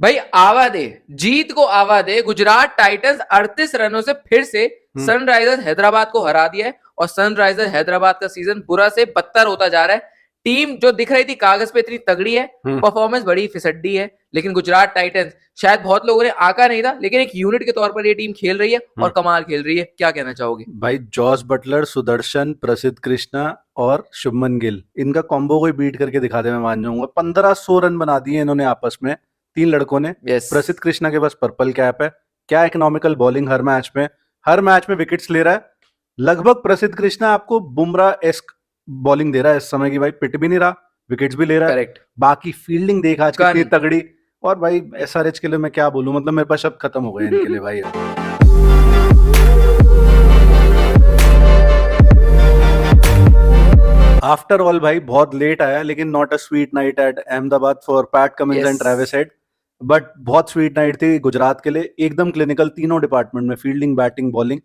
भाई आवा दे, जीत को आवा दे। गुजरात टाइटंस 38 रनों से फिर से सनराइजर्स हैदराबाद को हरा दिया है और सनराइजर्स हैदराबाद का सीजन बुरा से बदतर होता जा रहा है। टीम जो दिख रही थी कागज पे इतनी तगड़ी है, परफॉर्मेंस बड़ी फिसड्डी है, लेकिन गुजरात टाइटंस शायद बहुत लोगों ने आका नहीं था, लेकिन एक यूनिट के तौर पर ये टीम खेल रही है और कमाल खेल रही है। क्या कहना चाहोगे? भाई जॉस बटलर, सुदर्शन, प्रसिद्ध कृष्णा और शुभमन गिल, इनका कॉम्बो कोई बीट करके दिखा दे मैं मान जाऊंगा। 1500 रन बना दिए इन्होंने आपस में, तीन लड़कों ने। यस, प्रसिद्ध कृष्णा के पास पर्पल कैप है। क्या इकोनॉमिकल बॉलिंग हर मैच में विकेट्स ले रहा है। लगभग प्रसिद्ध कृष्णा आपको बुमराह एस्क बॉलिंग दे रहा है इस समय की, भाई पिट भी नहीं रहा, विकेट्स भी ले रहा है। करेक्ट। बाकी फील्डिंग देख आज कितनी तगड़ी। और भाई एसआरएच के लिए मैं क्या बोलूं, मतलब मेरे पास शब्द खत्म हो गए इनके लिए भाई। आफ्टर ऑल भाई बहुत लेट आया, लेकिन not a sweet night at Ahmedabad for Pat Cummins and Travis Head. But बहुत स्वीट नाइट थी गुजरात के लिए, एकदम क्लिनिकल तीनों डिपार्टमेंट में, फील्डिंग, बैटिंग, बॉलिंग।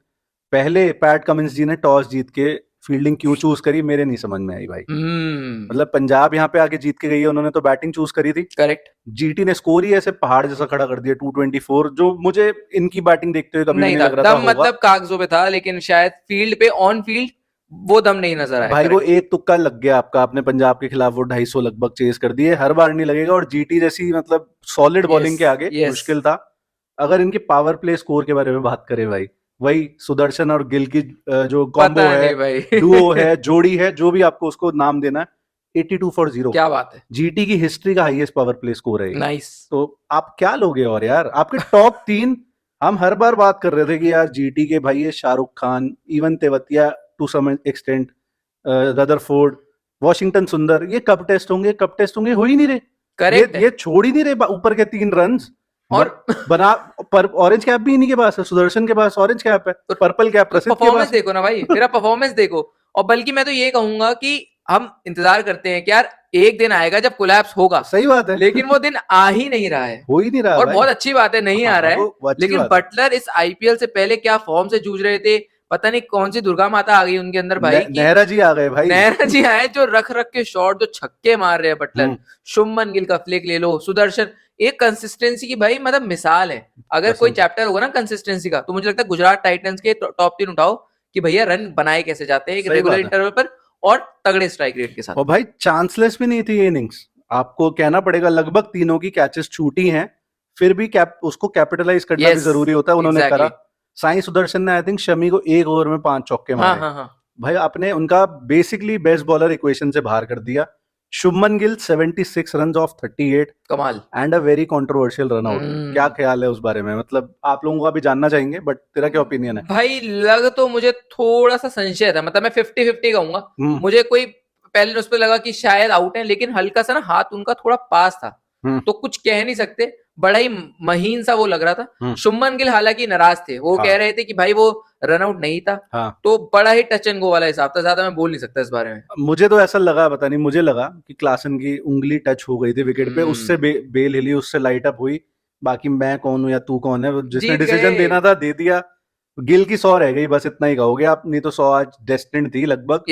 पहले पैट कमिंस जी ने टॉस जीत के फील्डिंग क्यों चूज करी मेरे नहीं समझ में आई भाई। मतलब पंजाब यहाँ पे आके जीत के गई है, उन्होंने तो बैटिंग चूज करी थी। करेक्ट। जीटी ने स्कोर ही ऐसे पहाड़ जैसा खड़ा कर दिया, 224, जो मुझे इनकी बैटिंग देखते हुए कभी नहीं नहीं था लग रहा था दम, मतलब कागजों पे था, लेकिन शायद फील्ड पे, ऑन फील्ड वो दम नहीं नजर आया। भाई वो एक तुक्का लग गया आपका, आपने पंजाब के खिलाफ वो 250 लगभग चेज कर दिए, हर बार नहीं लगेगा। और जीटी जैसी मतलब सॉलिड बॉलिंग के आगे मुश्किल था। अगर इनके पावर प्ले स्कोर के बारे में बात करें भाई, वही सुदर्शन और गिल की जो कॉम्बो है, डुओ है, जोड़ी है, जो भी आपको उसको नाम देना है, 82 फॉर 0। क्या बात है, जीटी की हिस्ट्री का हाईएस्ट पावर प्ले स्कोर है। नाइस। तो आप क्या लोगे और यार, आपके टॉप 3। हम हर बार बात कर रहे थे कि यार जीटी के भाई ये Shahrukh Khan, even Tewatia to some extent, Rutherford, Washington Sundar, ये कब टेस्ट होंगे, कब टेस्ट होंगे, हो ही नहीं रहे। करेक्ट। ये छोड़ ही नहीं रहे ऊपर के 3 रन। और बना पर ऑरेंज कैप भी इन्हीं के पास है, सुदर्शन के पास ऑरेंज कैप है, पर्पल कैप प्रसिद्ध के परफॉर्मेंस पास। देखो ना भाई, मेरा परफॉर्मेंस देखो। और बल्कि मैं तो ये कहूंगा कि हम इंतजार करते हैं कि यार एक दिन आएगा जब कोलैप्स होगा। सही बात है, लेकिन वो दिन आ ही नहीं रहा है, हो ही नहीं रहा और भाई। बहुत अच्छी बात है नहीं आ रहा है। लेकिन बटलर इस आईपीएल से पहले क्या फॉर्म से जूझ रहे थे, पता नहीं कौन सी दुर्गा माता आ गई उनके अंदर भाई। नेहरा जी आ गए भाई, नेहरा जी आए जो रख रख के शॉट, जो छक्के मार रहे हैं बटलर। शुभमन गिल का फ्लिक ले लो, सुदर्शन, एक कंसिस्टेंसी की भाई मतलब मिसाल है। अगर कोई चैप्टर होगा ना कंसिस्टेंसी का, तो मुझे लगता है गुजरात टाइटंस के टॉप 3 उठाओ कि भैया रन बनाए कैसे जाते हैं एक रेगुलर इंटरवल पर और तगड़े स्ट्राइक रेट के साथ। और भाई चांसलेस भी नहीं थी ये इनिंग्स, आपको कहना पड़ेगा। लगभग तीनों की कैचेस छूटी हैं, फिर भी उसको कैपिटलाइज करना भी जरूरी होता है, उन्होंने करा। साई सुदर्शन ने आई थिंक शमी को 1 ओवर में 5 चौके मारे। भाई आपने उनका बेसिकली बेस्ट बॉलर इक्वेशन से बाहर कर दिया। शुभमन गिल 76 रन ऑफ 38, कमाल and a very controversial run out. क्या ख्याल है उस बारे में, मतलब आप लोगों का भी जानना चाहेंगे, बट तेरा क्या ओपिनियन है? भाई लग तो मुझे थोड़ा सा संशय था, मतलब मैं 50-50 कहूंगा। मुझे कोई पहले उस पर लगा कि शायद आउट है, लेकिन हल्का सा ना हाथ उनका थोड़ा पास था, तो कुछ कह नहीं सकते। बड़ा ही महीन सा वो लग रहा था। शुभमन गिल हालांकि नाराज थे, वो कह रहे थे कि भाई वो रन आउट नहीं था। तो बड़ा ही टच एंड गो वाला हिसाब था, ज्यादा मैं बोल नहीं सकता इस बारे में। मुझे तो ऐसा लगा, पता नहीं, मुझे लगा कि क्लासन की उंगली टच हो गई थी विकेट पे, उससे बेल हिली, उससे लाइट अप हुई। बाकी मैं कौन हूं या तू कौन है, जिसने डिसीजन देना था दे दिया। गिल की 100 रह गई, बस इतना ही कहोगे आप, नहीं तो 100 आज डेस्टिन्ड थी लगभग।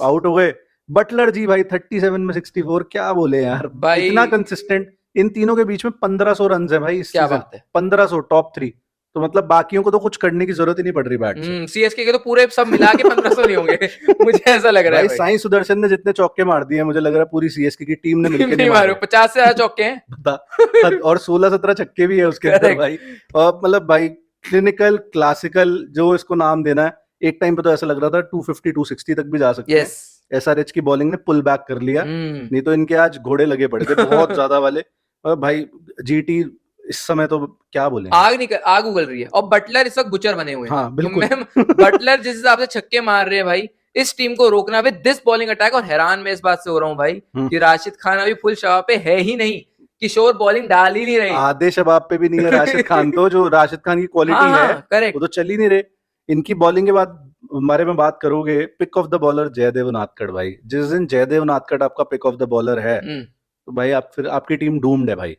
आउट हो गए। बटलर जी भाई 37 में 64, क्या बोले यार भाई, इतना कंसिस्टेंट। इन तीनों के बीच में 1500 रन है भाई इस सीजन, 1500 टॉप 3। तो मतलब बाकियों को तो कुछ करने की जरूरत ही नहीं पड़ रही बैट से। सीएसके के तो पूरे सब मिला के 1500 नहीं होंगे मुझे ऐसा लग रहा है भाई। साई सुदर्शन ने जितने चौके मार दिए, मुझे लग रहा है पूरी सीएसके की टीम ने मिलकर नहीं मारे। 50 से ज्यादा चौके हैं और 16-17 छक्के भी है उसके अंदर भाई। और मतलब भाई क्लिनिकल, क्लासिकल, जो इसको नाम देना है। एक टाइम पे तो ऐसा लग रहा था 250-260 तक भी जा सकते हैं। एसआरएच की बॉलिंग ने पुल बैक कर लिया, नहीं तो इनके आज घोड़े लगे पड़े थे बहुत ज्यादा वाले। और भाई जीटी इस समय तो क्या बोले, आग उगल रही है। और बटलर इस वक्त बुचर बने हुए हैं। हाँ बिल्कुल। बटलर जिस हिसाब से छक्के मार रहे हैं भाई, इस टीम को रोकना विद दिस बॉलिंग अटैक। और हैरान मैं इस बात से हो रहा हूँ भाई कि राशिद खान अभी फुल शबाब पे है ही नहीं, किशोर बॉलिंग डाल ही नहीं रहे, आधे शबाब पे भी नहीं है राशिद खान। तो जो राशिद खान की क्वालिटी है वो तो चल ही नहीं रहे। इनकी बॉलिंग के बाद बारे में बात करोगे, pick of the bowler Jaydev Unadkat भाई। जिस दिन जयदेव उनादकड़ आपका पिक ऑफ द बॉलर है, तो भाई आप फिर आपकी टीम डूम्ड है भाई।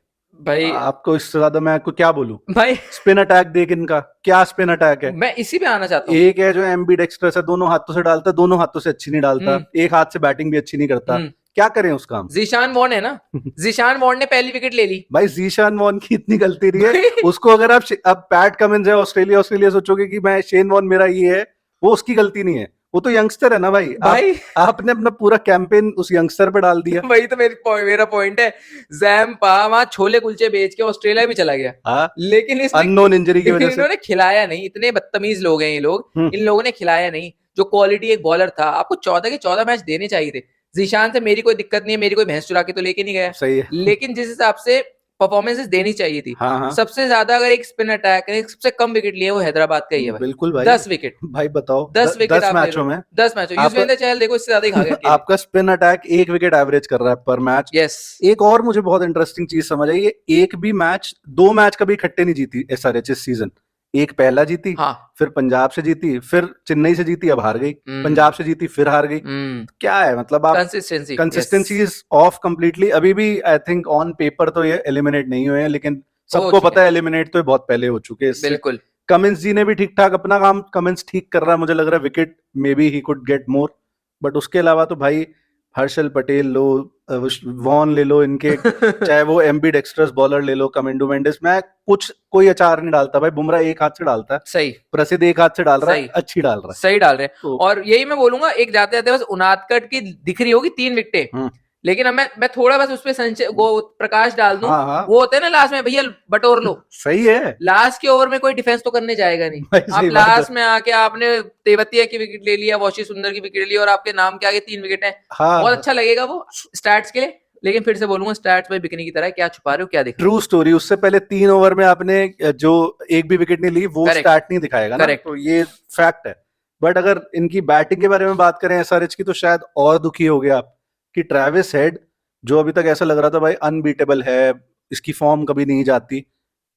आपको इससे ज्यादा मैं आपको क्या बोलूं भाई। स्पिन अटैक देख इनका, क्या स्पिन अटैक है। मैं इसी पे आना चाहता हूँ। एक है जो एम्बी डेक्स्ट्रस है, दोनों हाथों से डालता, दोनों हाथों से अच्छी नहीं डालता, एक हाथ से बैटिंग भी अच्छी नहीं करता। क्या करें उस काम? जीशान वॉर्न है ना, जीशान वॉर्न ने पहली विकेट ले ली भाई जीशान वॉर्न की इतनी गलती नहीं है उसको, अगर आप अब पैट कमिंस है ऑस्ट्रेलिया, ऑस्ट्रेलिया सोचोगे कि मैं शेन वॉर्न मेरा ये है, वो उसकी गलती नहीं है, वो तो यंगस्टर है ना भाई। भाई आपने अपना पूरा कैंपेन उस यंगस्टर पे डाल दिया। वही तो मेरा पॉइंट है। जैम्पा वहां छोले कुलचे बेच के ऑस्ट्रेलिया भी चला गया, हाँ, लेकिन अननोन इंजरी की वजह से इन्होंने खिलाया नहीं। इतने बदतमीज लोग हैं ये लोग, हम्म। इन लोगों ने खिलाया नहीं। जो क्वालिटी एक बॉलर था, आपको 14 के 14 मैच देने चाहिए थे। जीशान से मेरी कोई दिक्कत नहीं है, मेरी कोई भैंस चुरा के तो लेके नहीं गया, सही है। लेकिन जिस हिसाब से परफॉर्मेंसेस देनी चाहिए थी, हाँ हाँ सबसे ज्यादा अगर एक स्पिन अटैक है, सबसे कम विकेट लिए वो हैदराबाद का ही है भाई। बिल्कुल भाई, 10 विकेट, भाई बताओ 10 विकेट 10 आप ले मैचों लो, में 10 मैचों। आपका युजवेंद्र चहल देखो इससे ज्यादा ही खा गया अकेले। आपका स्पिन अटैक 1 विकेट एवरेज कर रहा है पर मैच। यस, एक और मुझे बहुत इंटरेस्टिंग चीज समझ आई, ये एक भी मैच, 2 मैच कभी इकट्ठे नहीं जीती एसआरएच इस सीजन। एक पहला जीती, हाँ, फिर पंजाब से जीती, फिर चेन्नई से जीती, अब हार गई, पंजाब से जीती, फिर हार गई। क्या है मतलब, आप consistency, consistency is of completely. अभी भी आई थिंक ऑन पेपर तो ये एलिमिनेट नहीं हुए हैं, लेकिन हो सबको चुके पता है एलिमिनेट तो ये बहुत पहले हो चुके हैं इससे। बिल्कुल। कमिंस जी ने भी ठीक ठाक अपना काम, कमिंस ठीक कर रहा है, मुझे लग रहा है wicket may be he could get more, but उसके अलावा तो भाई हर्षल पटेल लो, वॉन ले लो इनके, चाहे वो एम्बी डेक्स्ट्रस बॉलर ले लो, कमेंडो मेंडिस, मैं कुछ कोई अचार नहीं डालता भाई, बुमराह एक हाथ से डालता है, सही, प्रसिद्ध एक हाथ से डाल रहा है, सही, अच्छी डाल रहा है, सही डाल रहे हैं। तो और यही मैं बोलूंगा, एक जाते जाते बस उनादकट की दिख रही होगी 3 विकेटें, लेकिन अब मैं थोड़ा बस उस पर संचय वो प्रकाश डाल दूं। हाँ हाँ वो होते हैं ना लास्ट में, भैया बटोर लो। सही है लास्ट के ओवर में कोई डिफेंस तो करने जाएगा नहीं। भाई, आप सही बात है। लास्ट में आके आपने तेवतिया की विकेट ले लिया, वॉशी सुंदर की विकेट ली, और आपके नाम के आगे 3 विकेट है। हाँ बहुत अच्छा लगेगा वो स्टैट्स के लिए, लेकिन फिर से बोलूंगा स्टैट्स में बिकने की तरह है, क्या छुपा रहे हो, क्या दिखा रहे ट्रू स्टोरी, उससे पहले 3 ओवर में आपने जो एक भी विकेट नहीं ली, वो Correct. स्टैट नहीं दिखाएगा ना, Correct. तो ये फैक्ट है। बट अगर इनकी बैटिंग के बारे में बात करें एसआरएच की, तो शायद और दुखी हो गया आप कि ट्रेविस हेड, जो अभी तक ऐसा लग रहा था भाई अनबीटेबल है, इसकी फॉर्म कभी नहीं जाती,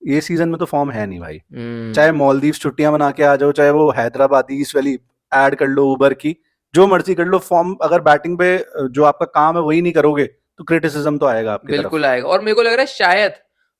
ये सीजन में तो फॉर्म है नहीं भाई। चाहे मालदीव छुट्टियां मना के आ जाओ, चाहे वो हैदराबाद ईस्ट वाली ऐड कर लो, उबर की, जो मर्जी कर लो, फॉर्म अगर बैटिंग पे जो आपका काम है वही नहीं करोगे, तो क्रिटिसिज्म तो आएगा आपकी तरफ। बिल्कुल आएगा। और मेरे को लग रहा है शायद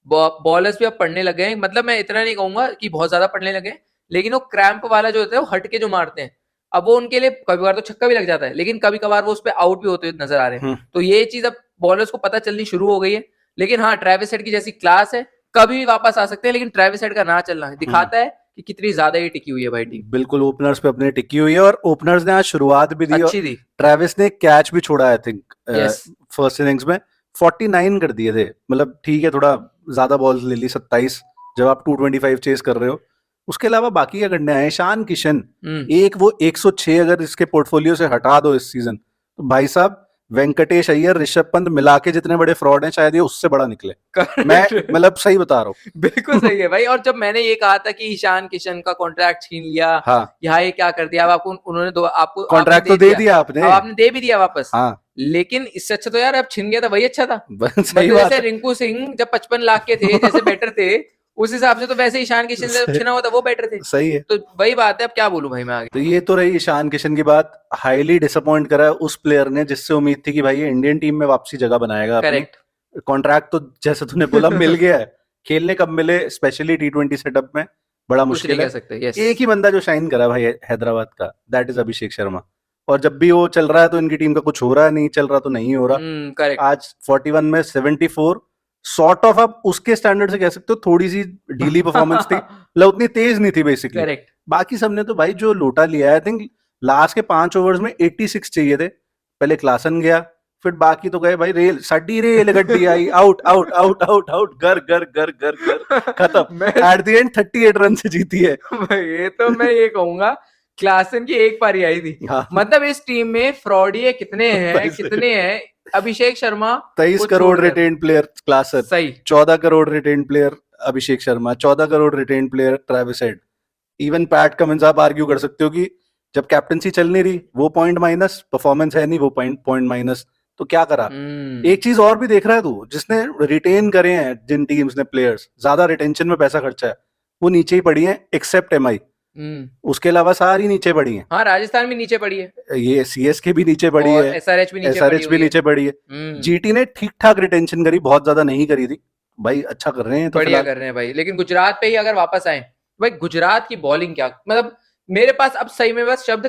बॉलर्स भी अब पढ़ने लगे हैं, मतलब मैं इतना नहीं कहूंगा कि बहुत ज्यादा पढ़ने लगे हैं, लेकिन वो क्रैम्प वाला जो होता है वो हट के जो मारते हैं, अब वो उनके लिए कभी बार तो छक्का भी लग जाता है, लेकिन कभी कभार वो उस पर आउट भी होते हुए नजर आ रहे हैं। तो ये चीज अब बॉलर्स को पता चलनी शुरू हो गई है। लेकिन हाँ, ट्रेविस हेड की जैसी क्लास है, कभी भी वापस आ सकते हैं, लेकिन ट्रेविस हेड का ना चलना दिखाता है कि कितनी ज्यादा ही टिकी हुई है भाई टीम। बिल्कुल, ओपनर्स पे अपने टिकी हुई है, और ओपनर्स ने आज शुरुआत भी दी, अच्छी दी। ट्रेविस ने कैच भी छोड़ा I think yes, first innings में, 49 कर दिए थे, मतलब ठीक है, थोड़ा ज्यादा बॉल्स ले ली, 27 जब आप 225 चेस कर रहे हो। उसके अलावा बाकी क्या करने आए, ईशान किशन, एक वो 106 अगर इसके पोर्टफोलियो से हटा दो इस सीजन, तो भाई साहब वेंकटेश अय्यर, ऋषभ पंत मिला के जितने बड़े फ्रॉड हैं, शायद ये उससे बड़ा निकले। मैं मतलब सही बता रहा हूँ। बिल्कुल सही है भाई। और जब मैंने ये कहा था कि ईशान किशन का कॉन्ट्रैक्ट छीन लिया, हाँ, यहाँ ये क्या कर दिया, अब आपको उन्होंने आपको कॉन्ट्रैक्ट तो दे दिया आपने, अब आपने दे भी दिया वापस। हाँ, लेकिन इससे अच्छा तो यार अब छिन गया था, वही अच्छा था। सही मतलब बात जैसे है। रिंकू सिंह जब 55 लाख के थे, जैसे बेटर थे, उस हिसाब से तो वैसे ईशान किशन से छिना हुआ था वो बेटर थे। सही है, तो वही बात है, अब क्या बोलूं भाई मैं आगे। तो ये तो रही ईशान किशन की बात। हाईली डिसअपॉइंट करा है उस प्लेयर ने जिससे उम्मीद थी कि भाई ये इंडियन टीम में वापसी जगह बनाएगा अपनी। करेक्ट। कॉन्ट्रैक्ट तो जैसे तूने बोला मिल गया है, खेलने कब मिले, स्पेशली T20 सेटअप में बड़ा कुछ मुश्किल नहीं है। कह सकते। यस, एक ही बंदा जो शाइन करा भाई हैदराबाद का, दैट इज अभिषेक शर्मा, और जब भी वो चल रहा है तो इनकी टीम का कुछ हो रहा है, नहीं चल रहा तो नहीं हो रहा। करेक्ट। आज 41 में 74, सॉर्ट ऑफ आप उसके स्टैंडर्ड से कह सकते हो, थोड़ी सी ढीली परफॉर्मेंस थी, मतलब उतनी तेज नहीं थी बेसिकली। करेक्ट। बाकी सबने तो भाई जो लोटा लिया है, आई थिंक लास्ट के 5 ओवर्स में 86 चाहिए थे, पहले क्लासन गया, फिर बाकी तो गए भाई रेल, साडी रेल गड्डी आई, out out out out out, घर घर घर घर घर, खत्म। एट द एंड 38 रन से जीती है। ये तो मैं ये कहूंगा, क्लासन की एक पारी आई थी। हाँ, मतलब इस टीम में फ्रॉडिये कितने हैं, कितने हैं। Abhishek Sharma 23 crore retain player Klaasen, सही, 14 crore retain player Abhishek Sharma, 14 crore retain player Travis Head. Even Pat Cummins आप आर्ग्यू कर सकते हो कि जब कैप्टनसी चल नहीं रही वो पॉइंट माइनस, परफॉर्मेंस है नहीं वो पॉइंट माइनस, तो क्या करा। एक चीज और भी देख रहा है तू, जिसने रिटेन करे हैं, जिन टीम्स ने प्लेयर्स ज्यादा रिटेंशन में पैसा खर्चा है, वो नीचे ही पड़ी है एक्सेप्ट एमआई, उसके अलावा सारी नीचे पड़ी है। हाँ, राजस्थान भी नीचे पड़ी है, ये सीएसके भी नीचे पड़ी है, एसआरएच भी नीचे एसआरएच भी नीचे पड़ी है। जीटी ने ठीक ठाक रिटेंशन करी, बहुत ज्यादा नहीं करी थी भाई, अच्छा कर रहे हैं, तो बढ़िया कर रहे हैं भाई। लेकिन गुजरात पे ही अगर वापस आए भाई, गुजरात की बॉलिंग क्या, मतलब मेरे पास अब सही में बस शब्द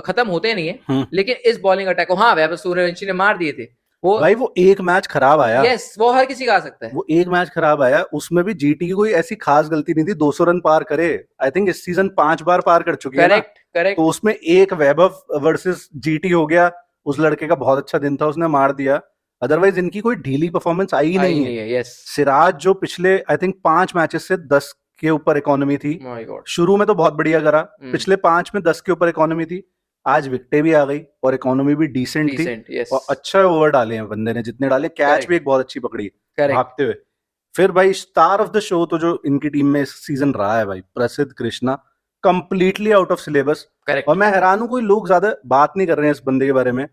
खत्म होते नहीं है। लेकिन इस बॉलिंग अटैक को, हाँ वैभव सूर्यवंशी ने मार दिए थे, वो भाई वो एक मैच खराब आया, यस वो हर किसी का आ सकता है। वो एक मैच खराब आया, उसमें भी जीटी की कोई ऐसी खास गलती नहीं थी। 200 रन पार करे, आई थिंक इस सीजन 5 बार पार कर चुकी है ना। Correct correct. तो उसमें एक वैभव वर्सेस जीटी हो गया, उस लड़के का बहुत अच्छा दिन था, उसने मार दिया। अदरवाइज इनकी कोई ढीली परफॉर्मेंस आई ही नहीं है। यस। सिराज जो पिछले आई थिंक 5 मैचेस से 10 के ऊपर इकोनॉमी थी, माय गॉड। शुरू में तो बहुत बढ़िया करा, हम्म। पिछले 5 में 10 के ऊपर इकोनॉमी थी, आज विकेटें भी आ गई और इकोनॉमी भी डिसेंट थी। Decent yes. और अच्छा ओवर डाले हैं बंदे ने, जितने डाले, कैच Correct. भी एक बहुत अच्छी पकड़ी करेक्ट। भागते हुए। फिर भाई स्टार ऑफ द शो तो जो इनकी टीम में इस सीजन रहा है भाई, प्रसिद्ध Krishna, completely out of syllabus. Correct. और मैं हैरान हूं कोई लोग ज्यादा बात नहीं कर रहे हैं इस बंदे के बारे में।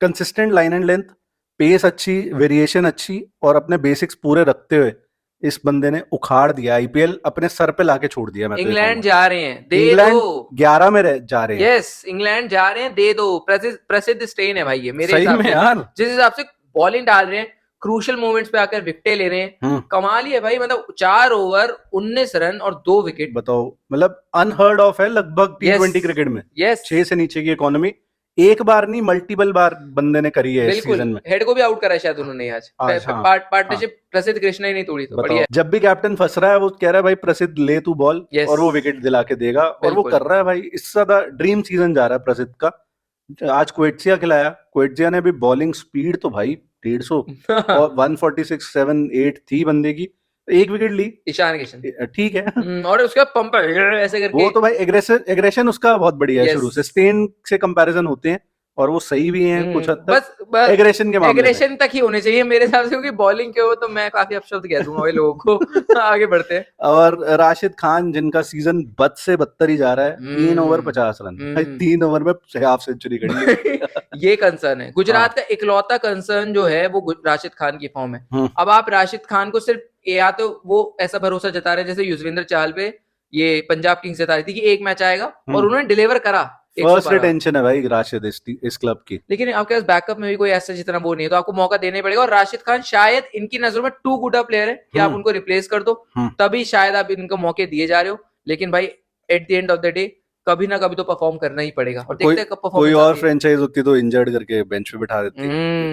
Consistent line and length, pace अच्छी, वेरिएशन अच्छी, और अपने बेसिक्स पूरे रखते हुए इस बंदे ने उखाड़ दिया आईपीएल, अपने सर पे लाके छोड़ दिया। मैं तो ये इंग्लैंड कहूंगा। जा रहे हैं, दे इंग्लैंड दो। 11 में जा रहे हैं। यस इंग्लैंड जा रहे हैं, दे दो। प्रसिद्ध स्टेन है भाई ये मेरे सही हिसाब में से। यार, जिस हिसाब से बॉलिंग डाल रहे हैं, क्रूशियल मोमेंट्स पे आकर विकेटें ले रहे हैं, कमाल ही है भाई। मतलब 4 ओवर 19 रन और 2 विकेट। बताओ, मतलब अनहर्ड ऑफ है लगभग टी20 क्रिकेट में। यस 6 से नीचे की इकोनॉमी एक बार नहीं मल्टीपल बार बंदे ने करी है इस बिल्कुल। सीजन में। हेड को भी आउट करा है शायद उन्होंने आज। हाँ, पार्टनरशिप प्रसिद्ध कृष्णा ही नहीं तोड़ी तो बढ़िया बताओ, जब भी कैप्टन फंस रहा है वो कह रहा है भाई प्रसिद्ध ले तू बॉल, Yes. और वो विकेट दिला के देगा, और वो बिल्कुल। कर रहा है भाई। इससे ज्यादा ड्रीम सीजन जा रहा है प्रसिद्ध का। आज क्वेटसिया खिलाया, क्वेटसिया ने भी बॉलिंग स्पीड तो भाई 150 और 146 7 8 थी बंदे की, एक विकेट ली। ईशान किशन ठीक है। और उसका पंप ऐसे करके। वो तो भाई एग्रेशन उसका बहुत बढ़िया है। Yes. शुरू से स्टेन से कंपैरिजन होते हैं और वो सही भी हैं कुछ हद तक, बस एग्रेशन के मामले में। एग्रेशन तक ही होने चाहिए मेरे हिसाब से, क्योंकि बॉलिंग के हो तो मैं काफी अपशब्द कह दूंगा भाई लोगों को। आगे बढ़ते हैं। और राशिद खान, जिनका सीजन बद से बदतर ही जा रहा है, 3 ओवर 50 रन, भाई 3 ओवर में हाफ सेंचुरी कर ली। ये कंसर्न है गुजरात का, इकलौता कंसर्न जो है वो राशिद खान की फॉर्म है। अब आप राशिद खान को सिर्फ, या तो वो ऐसा भरोसा जता रहे हैं जैसे युजवेंद्र चहल पे ये पंजाब किंग्स जता रही थी कि एक मैच आएगा, और उन्होंने डिलीवर करा। फर्स्ट रिटेंशन है भाई राशिद इस क्लब की। लेकिन आपके पास बैकअप में भी कोई ऐसा जितना वो नहीं है, तो आपको मौका देना ही पड़ेगा। और राशिद खान शायद इनकी नजरों में टू गुड अ प्लेयर है कि आप उनको रिप्लेस कर दो, तभी शायद आप इनको मौके दिए जा रहे हो। लेकिन भाई at the end of the day कभी ना कभी तो परफॉर्म करना ही पड़ेगा। और देखते हैं कब परफॉर्म। कोई और फ्रेंचाइज होती तो इंजर्ड करके बेंच पे बिठा देती,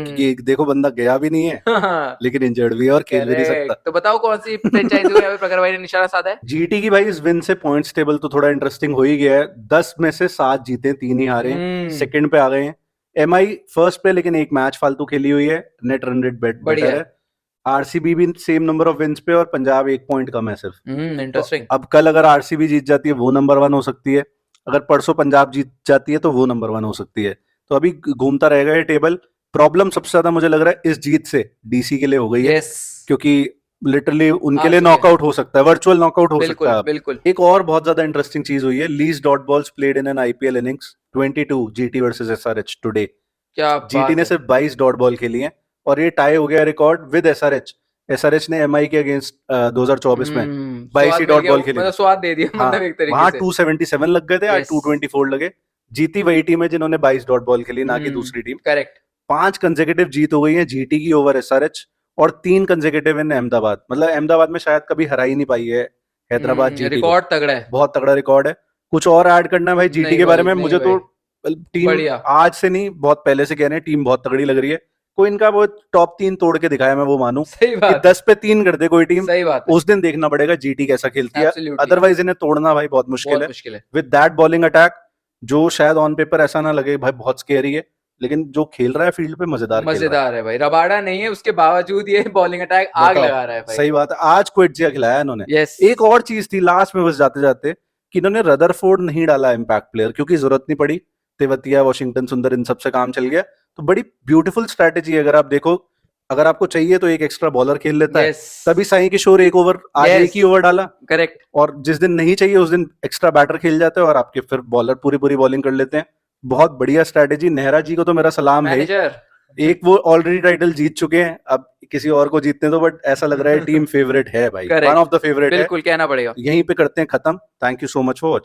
क्योंकि देखो बंदा गया भी नहीं है लेकिन इंजर्ड भी है और खेल भी नहीं सकता। तो बताओ कौन सी फ्रेंचाइजी को यहाँ पे प्रखर भाई ने निशाना साधा है? जीटी की भाई इस विन से पॉइंट्स टेबल तो थोड़ा इंटरेस्टिंग हो ही गया है। 10 में से 7 जीते, 3 ही हारे, सेकंड पे आ गए हैं। एमआई फर्स्ट पे, लेकिन एक मैच फालतू खेली हुई है, नेट रन रेट बेटर है। आरसीबी भी सेम नंबर ऑफ विन्स पे और पंजाब 1 पॉइंट कम है सिर्फ। इंटरेस्टिंग। अब कल अगर आरसीबी जीत जाती है वो नंबर 1 हो सकती है, अगर परसों पंजाब जीत जाती है तो वो नंबर 1 हो सकती है। तो अभी घूमता रहेगा ये टेबल। प्रॉब्लम सबसे ज्यादा मुझे लग रहा है इस जीत से डीसी के लिए हो गई है, क्योंकि लिटरली उनके लिए नॉकआउट हो सकता है, वर्चुअल नॉकआउट हो सकता है। बिल्कुल। एक और बहुत ज्यादा इंटरेस्टिंग चीज हुई है, least dot balls played in an IPL innings 22 GT versus SRH today. क्या जीटी ने सिर्फ 22 डॉट बॉल खेली है और ये टाई हो गया रिकॉर्ड विद एसआरएच। एसआरएच ने एमआई के अगेंस्ट 2024 में 22 डॉट बॉल खेली, मतलब स्वाद दे दिया मतलब एक तरीके वहां से। 277 लग गए थे, आज 224 लगे। जीती वही टीम है जिन्होंने 22 डॉट बॉल खेली, ना कि दूसरी टीम। करेक्ट। 5 कंसेक्यूटिव जीत हो गई है जीटी की ओवर एसआरएच, और 3 कंसेक्यूटिव इन अहमदाबाद। मतलब अहमदाबाद में शायद कभी हरा ही नहीं पाई है हैदराबाद जीटी। रिकॉर्ड तगड़ा है, बहुत तगड़ा रिकॉर्ड है। कुछ और ऐड करना है भाई जीटी के बारे में? मुझे तो टीम आज से नहीं, बहुत पहले से कह रहे हैं टीम बहुत तगड़ी लग रही है। कोई इनका वो टॉप 3 तोड़ के दिखाया, मैं वो मानूं कि 10 पे 3 कर दे कोई टीम, सही बात उस दिन देखना पड़ेगा जीटी कैसा खेलती है। अदरवाइज इन्हें तोड़ना भाई बहुत मुश्किल है। विद दैट बॉलिंग अटैक, जो शायद ऑन पेपर ऐसा ना लगे भाई बहुत स्केरी है, लेकिन जो खेल रहा है फील्ड पे मजेदार है भाई। रबाड़ा नहीं है, उसके बावजूद ये बॉलिंग अटैक आग लगा रहा है भाई। सही बात है। आज क्विटजिया खिलाया इन्होंने। एक और चीज थी लास्ट में बस जाते जाते, कि इन्होंने रदरफोर्ड नहीं डाला इम्पैक्ट प्लेयर, क्योंकि जरूरत नहीं पड़ी। तेवतिया, वॉशिंगटन सुंदर, इन सबसे काम चल गया। तो बड़ी ब्यूटीफुल स्ट्रेटेजी है। अगर आप देखो, अगर आपको चाहिए तो एक एक्स्ट्रा बॉलर खेल लेता है, तभी साई किशोर एक ओवर आज एक ही ओवर डाला। करेक्ट। और जिस दिन नहीं चाहिए उस दिन एक्स्ट्रा बैटर खेल जाते हैं और आपके फिर बॉलर पूरी बॉलिंग कर लेते हैं। बहुत बढ़िया स्ट्रेटेजी। नेहरा जी को तो मेरा सलाम है। एक वो ऑलरेडी टाइटल जीत चुके हैं, अब किसी और को जीतने दो, बट ऐसा लग रहा है टीम फेवरेट है भाई, वन ऑफ द फेवरेट है, बिल्कुल कहना पड़ेगा। यहीं पे करते हैं खत्म। Thank you so much for watching.